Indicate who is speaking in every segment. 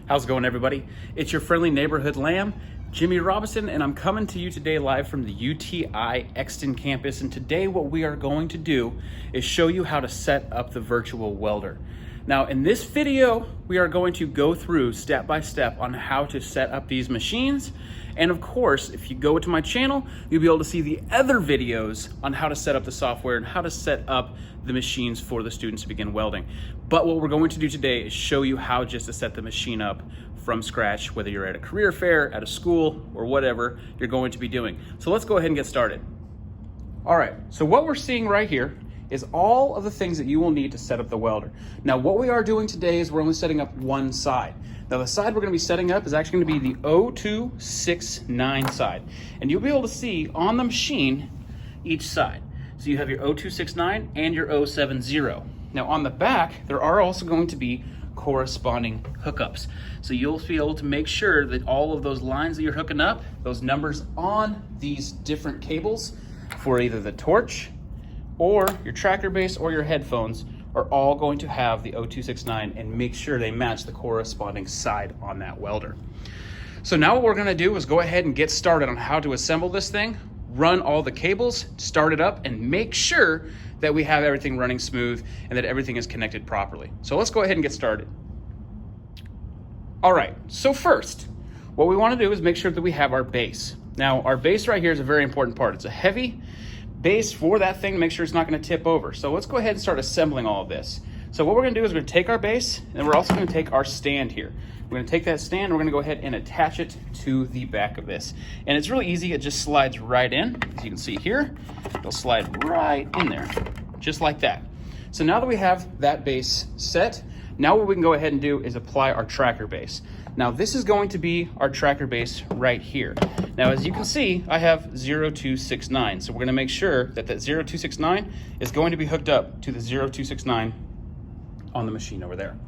Speaker 1: How's it going, everybody? It's your friendly neighborhood lamb, Jimmy Robinson, and I'm coming to you today live from the UTI Exton campus. And today what we are going to do is show you how to set up the virtual welder. Now, in this video, we are going to go through step by step on how to set up these machines. And of course, if you go to my channel, you'll be able to see the other videos on how to set up the software and how to set up the machines for the students to begin welding. But what we're going to do today is show you how just to set the machine up from scratch, whether you're at a career fair, at a school, or whatever you're going to be doing. So let's go ahead and get started. All right, so what we're seeing right here is all of the things that you will need to set up the welder. Now, what we are doing today is we're only setting up one side. Now, the side we're gonna be setting up is actually gonna be the 0269 side. And you'll be able to see on the machine each side. So you have your 0269 and your 070. Now, on the back, there are also going to be corresponding hookups. So you'll be able to make sure that all of those lines that you're hooking up, those numbers on these different cables for either the torch or your tracker base or your headphones are all going to have the 0269 and make sure they match the corresponding side on that welder. So now what we're gonna do is go ahead and get started on how to assemble this thing, run all the cables, start it up, and make sure that we have everything running smooth and that everything is connected properly. So let's go ahead and get started. All right, so first, what we wanna do is make sure that we have our base. Now, our base right here is a very important part. It's a heavy base for that thing to make sure it's not gonna tip over. So let's go ahead and start assembling all of this. So what we're gonna do is we're gonna take our base and we're also gonna take our stand here. We're gonna take that stand and we're gonna go ahead and attach it to the back of this. And it's really easy, it just slides right in. As you can see here, it'll slide right in there, just like that. So now that we have that base set, now what we can go ahead and do is apply our tracker base. Now this is going to be our tracker base right here. Now as you can see, I have 0269. So we're gonna make sure that that 0269 is going to be hooked up to the 0269 on the machine over there.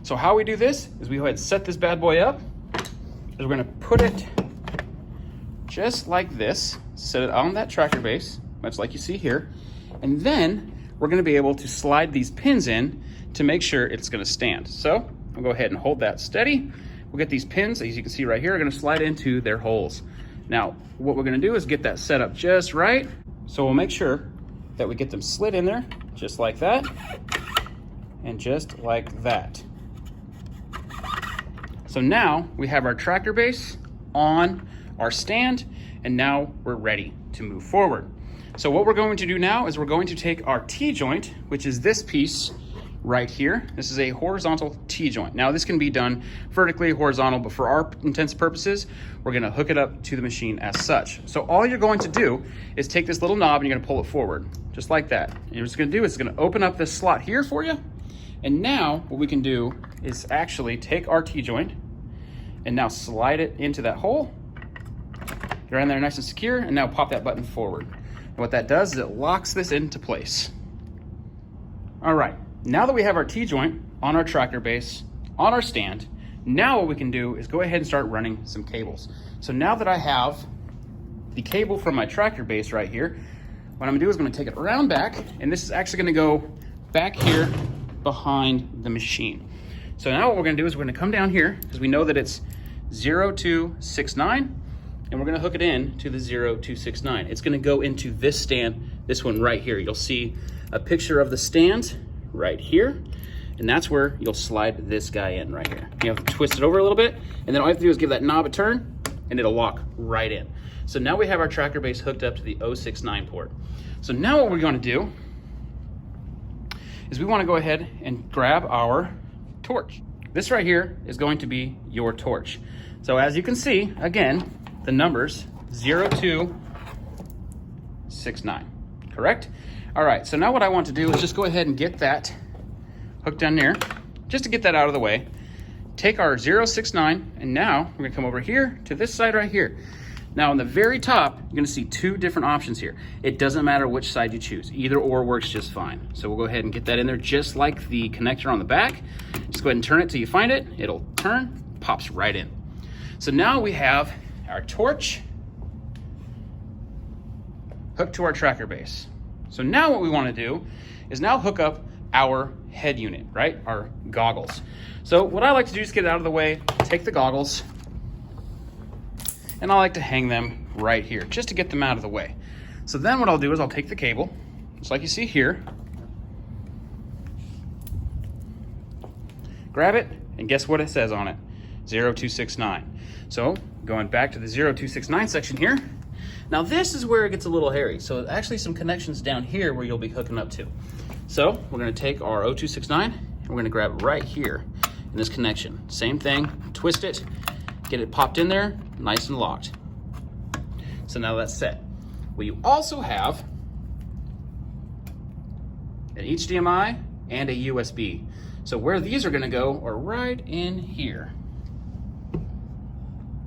Speaker 1: So how we do this is we go ahead and set this bad boy up. Is we're gonna put it just like this, set it on that tracker base, much like you see here. And then we're gonna be able to slide these pins in to make sure it's gonna stand. So I'll go ahead and hold that steady. We'll get these pins, as you can see right here, are gonna slide into their holes. Now, what we're gonna do is get that set up just right. So we'll make sure that we get them slid in there, just like that, and just like that. So now we have our tracker base on our stand, and now we're ready to move forward. So what we're going to do now is we're going to take our T-joint, which is this piece right here. This is a horizontal T-joint. Now this can be done vertically, horizontal, but for our intents purposes, we're gonna hook it up to the machine as such. So all you're going to do is take this little knob and you're gonna pull it forward, just like that. And what it's gonna do is it's gonna open up this slot here for you. And now what we can do is actually take our T-joint and now slide it into that hole. You're in there nice and secure, and now pop that button forward. And what that does is it locks this into place. All right. Now that we have our T-joint on our tracker base, on our stand, now what we can do is go ahead and start running some cables. So now that I have the cable from my tracker base right here, what I'm gonna do is I'm gonna take it around back, and this is actually gonna go back here behind the machine. So now what we're gonna do is we're gonna come down here, because we know that it's 0269, and we're gonna hook it in to the 0269. It's gonna go into this stand, this one right here. You'll see a picture of the stand right here, and that's where you'll slide this guy in right here. You have to twist it over a little bit, and then all you have to do is give that knob a turn, and it'll lock right in. So now we have our tracker base hooked up to the 069 port. So now what we're gonna do is we wanna go ahead and grab our torch. This right here is going to be your torch. So as you can see, again, the numbers 0269, correct? All right, so now what I want to do is just go ahead and get that hooked down there, just to get that out of the way. Take our 069, and now we're gonna come over here to this side right here. Now on the very top, you're gonna see two different options here. It doesn't matter which side you choose. Either or works just fine. So we'll go ahead and get that in there just like the connector on the back. Just go ahead and turn it till you find it. It'll turn, pops right in. So now we have our torch hooked to our tracker base. So now what we want to do is now hook up our head unit, right? Our goggles. So what I like to do is get it out of the way, take the goggles, and I like to hang them right here just to get them out of the way. So then what I'll do is I'll take the cable, just like you see here, grab it, and guess what it says on it? 0269. So going back to the 0269 section here, now this is where it gets a little hairy. So actually some connections down here where you'll be hooking up to. So we're gonna take our 0269 and we're gonna grab it right here in this connection. Same thing, twist it, get it popped in there, nice and locked. So now that's set. Well, you also have an HDMI and a USB. So where these are gonna go are right in here.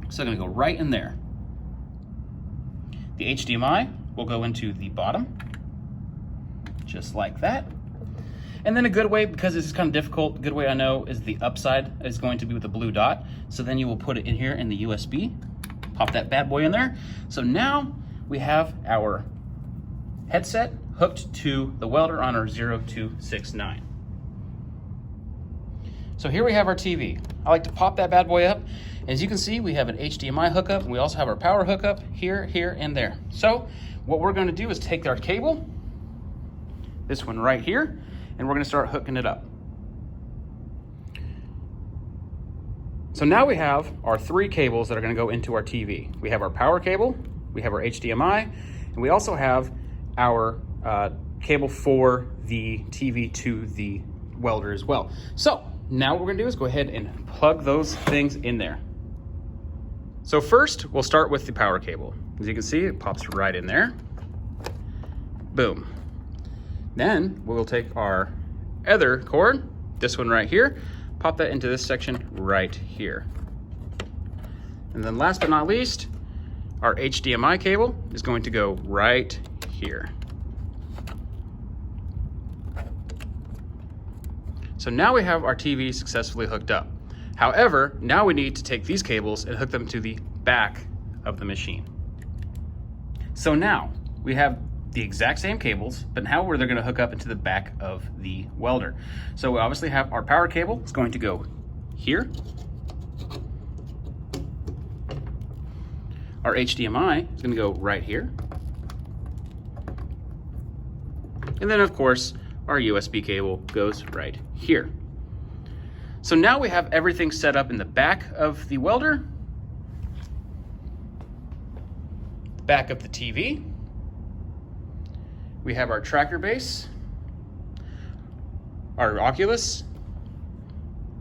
Speaker 1: So I'm gonna go right in there. The HDMI will go into the bottom, just like that. And then a good way, because this is kind of difficult, a good way I know is the upside is going to be with the blue dot. So then you will put it in here in the USB, pop that bad boy in there. So now we have our headset hooked to the welder on our 0269. So here we have our TV. I like to pop that bad boy up. As you can see, we have an HDMI hookup, and we also have our power hookup here, here, and there. So what we're gonna do is take our cable, this one right here, and we're gonna start hooking it up. So now we have our 3 cables that are gonna go into our TV. We have our power cable, we have our HDMI, and we also have our cable for the TV to the welder as well. So now what we're gonna do is go ahead and plug those things in there. So first, we'll start with the power cable. As you can see, it pops right in there. Boom. Then we'll take our other cord, this one right here, pop that into this section right here. And then last but not least, our HDMI cable is going to go right here. So now we have our TV successfully hooked up. However, now we need to take these cables and hook them to the back of the machine. So now we have the exact same cables, but now they're going to hook up into the back of the welder. So we obviously have our power cable. It's going to go here. Our HDMI is going to go right here. And then of course, our USB cable goes right here. So now we have everything set up in the back of the welder, back of the TV. We have our tracker base, our Oculus,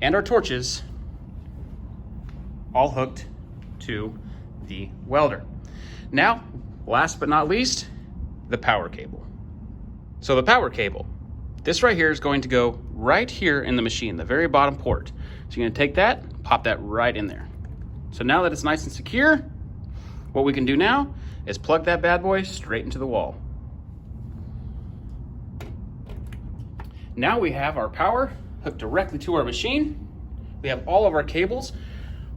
Speaker 1: and our torches all hooked to the welder. Now, last but not least, the power cable. So the power cable, this right here is going to go right here in the machine, the very bottom port. So you're gonna take that, pop that right in there. So now that it's nice and secure, what we can do now is plug that bad boy straight into the wall. Now we have our power hooked directly to our machine. We have all of our cables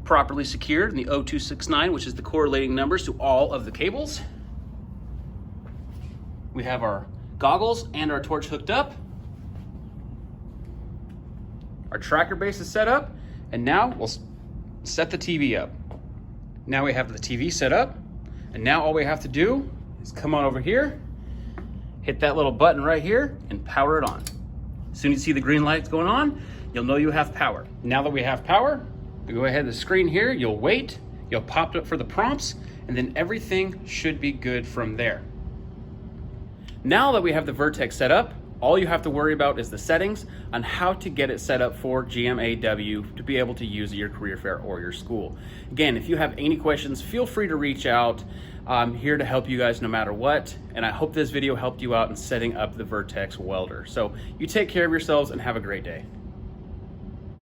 Speaker 1: properly secured in the 0269, which is the correlating numbers to all of the cables. We have our goggles and our torch hooked up. Our tracker base is set up, and now we'll set the TV up. Now we have the TV set up, and now all we have to do is come on over here, hit that little button right here, and power it on. As soon as you see the green lights going on, you'll know you have power. Now that we have power, we go ahead to the screen here, you'll wait, you'll pop it up for the prompts, and then everything should be good from there. Now that we have the VRTEX set up, all you have to worry about is the settings on how to get it set up for GMAW to be able to use at your career fair or your school. Again, if you have any questions, feel free to reach out. I'm here to help you guys no matter what, and I hope this video helped you out in setting up the VRTEX welder. So you take care of yourselves and have a great day.